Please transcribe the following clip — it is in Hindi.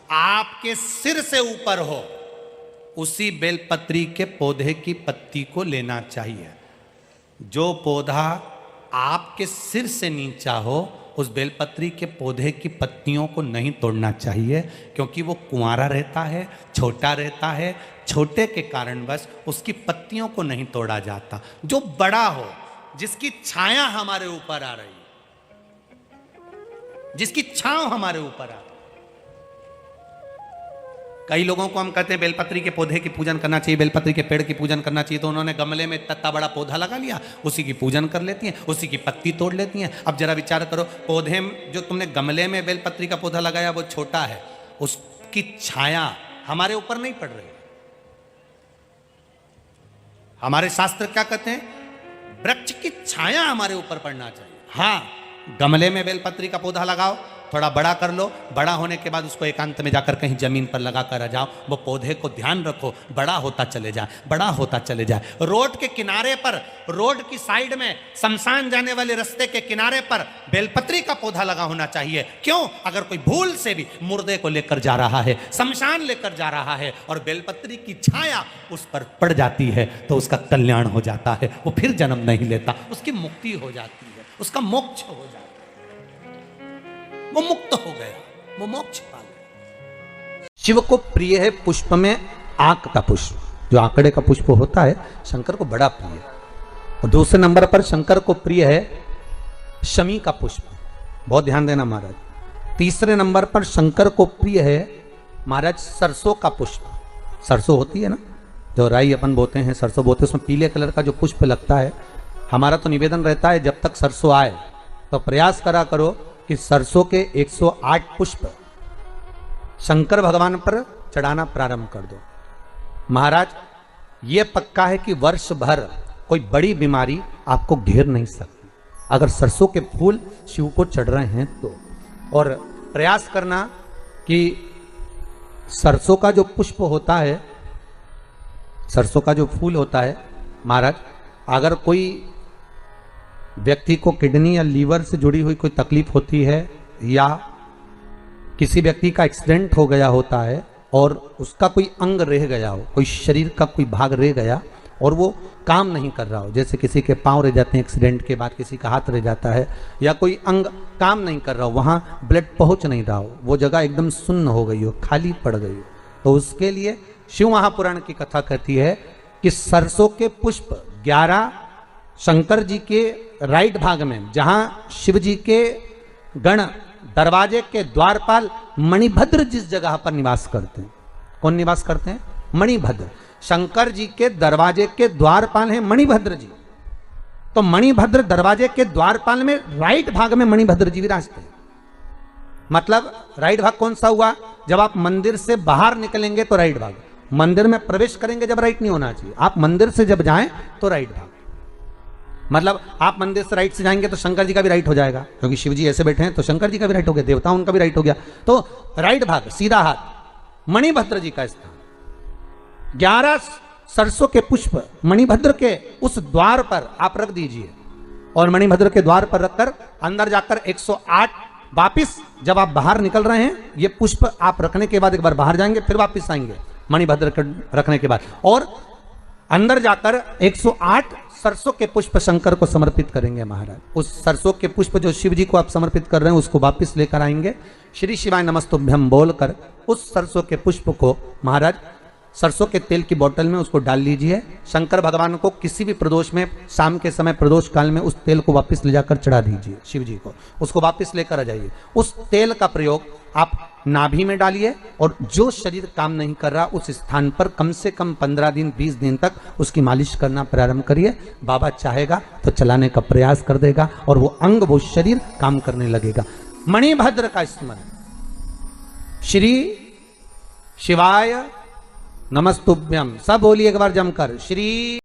आपके सिर से ऊपर हो, उसी बेलपत्री के पौधे की पत्ती को लेना चाहिए। जो पौधा आपके सिर से नीचा हो, उस बेलपत्री के पौधे की पत्तियों को नहीं तोड़ना चाहिए, क्योंकि वो कुंवारा रहता है, छोटा रहता है। छोटे के कारण बस उसकी पत्तियों को नहीं तोड़ा जाता। जो बड़ा हो, जिसकी छाया हमारे ऊपर आ रही, जिसकी छांव हमारे ऊपर आ रही। कई लोगों को हम कहते हैं बेलपत्री के पौधे की पूजन करना चाहिए, बेलपत्री के पेड़ की पूजन करना चाहिए, तो उन्होंने गमले में इतना बड़ा पौधा लगा लिया, उसी की पूजन कर लेती हैं, उसी की पत्ती तोड़ लेती हैं। अब जरा विचार करो, पौधे में जो तुमने गमले में बेलपत्री का पौधा लगाया वो छोटा है, उसकी छाया हमारे ऊपर नहीं पड़ रही। हमारे शास्त्र क्या कहते हैं? वृक्ष की छाया हमारे ऊपर पड़ना चाहिए। हाँ, गमले में बेलपत्री का पौधा लगाओ, थोड़ा बड़ा कर लो, बड़ा होने के बाद उसको एकांत में जाकर कहीं जमीन पर लगा कर आ जाओ। वो पौधे को ध्यान रखो, बड़ा होता चले जाए, बड़ा होता चले जाए। रोड के किनारे पर, रोड की साइड में, शमशान जाने वाले रास्ते के किनारे पर बेलपत्री का पौधा लगा होना चाहिए। क्यों? अगर कोई भूल से भी मुर्दे को लेकर जा रहा है, शमशान लेकर जा रहा है, और बेलपत्री की छाया उस पर पड़ जाती है, तो उसका कल्याण हो जाता है, वो फिर जन्म नहीं लेता, उसकी मुक्ति हो जाती है, उसका मोक्ष हो जाता है, वो मुक्त हो गया, वो मोक्ष पा गया। शिव को प्रिय है पुष्प में आंक का पुष्प, जो आंकड़े का पुष्प होता है, शंकर को बड़ा प्रिय है। और दूसरे नंबर पर शंकर को प्रिय है शमी का पुष्प, बहुत ध्यान देना महाराज। तीसरे नंबर पर शंकर को प्रिय है महाराज सरसों का पुष्प। सरसों होती है ना, जो राई अपन बोते हैं, सरसों बोते हैं, उसमें पीले कलर का जो पुष्प लगता है। हमारा तो निवेदन रहता है, जब तक सरसों आए तो प्रयास करा करो कि सरसों के 108 पुष्प शंकर भगवान पर चढ़ाना प्रारंभ कर दो। महाराज, ये पक्का है कि वर्ष भर कोई बड़ी बीमारी आपको घेर नहीं सकती, अगर सरसों के फूल शिव को चढ़ रहे हैं तो। और प्रयास करना कि सरसों का जो पुष्प होता है, सरसों का जो फूल होता है महाराज, अगर कोई व्यक्ति को किडनी या लीवर से जुड़ी हुई कोई तकलीफ होती है, या किसी व्यक्ति का एक्सीडेंट हो गया होता है और उसका कोई अंग रह गया हो, कोई शरीर का कोई भाग रह गया और वो काम नहीं कर रहा हो, जैसे किसी के पांव रह जाते हैं एक्सीडेंट के बाद, किसी का हाथ रह जाता है, या कोई अंग काम नहीं कर रहा हो, वहां ब्लड पहुंच नहीं रहा हो, वो जगह एकदम सुन्न हो गई हो, खाली पड़ गई हो, तो उसके लिए शिव महापुराण की कथा कहती है कि सरसों के पुष्प 11 शंकर जी के राइट भाग में, जहां शिव जी के गण दरवाजे के द्वारपाल मणिभद्र जिस जगह पर निवास करते हैं, कौन निवास करते हैं? मणिभद्र। शंकर जी के दरवाजे के द्वारपाल हैं मणिभद्र जी, तो मणिभद्र दरवाजे के द्वारपाल में राइट भाग में मणिभद्र जी विराजते हैं। मतलब राइट भाग कौन सा हुआ? जब आप मंदिर से बाहर निकलेंगे तो राइट भाग, मंदिर में प्रवेश करेंगे जब राइट नहीं होना चाहिए, आप मंदिर से जब जाएं तो राइट भाग। मतलब आप मंदिर से राइट से जाएंगे तो शंकर जी का भी राइट हो जाएगा, क्योंकि शिव जी ऐसे बैठे हैं तो शंकर जी का भी राइट हो गया, देवता उनका भी राइट हो गया, तो राइट भाग सीधा हाथ मणिभद्र जी का स्थान। 11 सरसों के पुष्प मणिभद्र के उस द्वार पर आप रख दीजिए, और मणिभद्र के द्वार पर रखकर अंदर जाकर 108 वापिस जब आप बाहर निकल रहे हैं, ये पुष्प आप रखने के बाद एक बार बाहर जाएंगे, फिर वापिस आएंगे मणिभद्र के रखने के बाद, और अंदर जाकर 108 सरसों के पुष्प शंकर को समर्पित करेंगे महाराज। उस सरसों के पुष्प जो शिव जी को आप समर्पित कर रहे हैं, उसको वापस लेकर आएंगे, श्री शिवाय नमस्तुभ्यम बोलकर उस सरसों के पुष्प को महाराज सरसों के तेल की बोतल में उसको डाल लीजिए। शंकर भगवान को किसी भी प्रदोष में, शाम के समय प्रदोष काल में, उस तेल को वापस ले जाकर चढ़ा दीजिए शिव जी को, उसको वापस लेकर आ जाइए। उस तेल का प्रयोग आप नाभि में डालिए, और जो शरीर काम नहीं कर रहा उस स्थान पर कम से कम 15 दिन 20 दिन तक उसकी मालिश करना प्रारंभ करिए। बाबा चाहेगा तो चलाने का प्रयास कर देगा, और वो अंग, वो शरीर काम करने लगेगा। मणिभद्र का स्मरण, श्री शिवाय नमस्तुभ्यम, सब बोलिए एक बार जमकर, श्री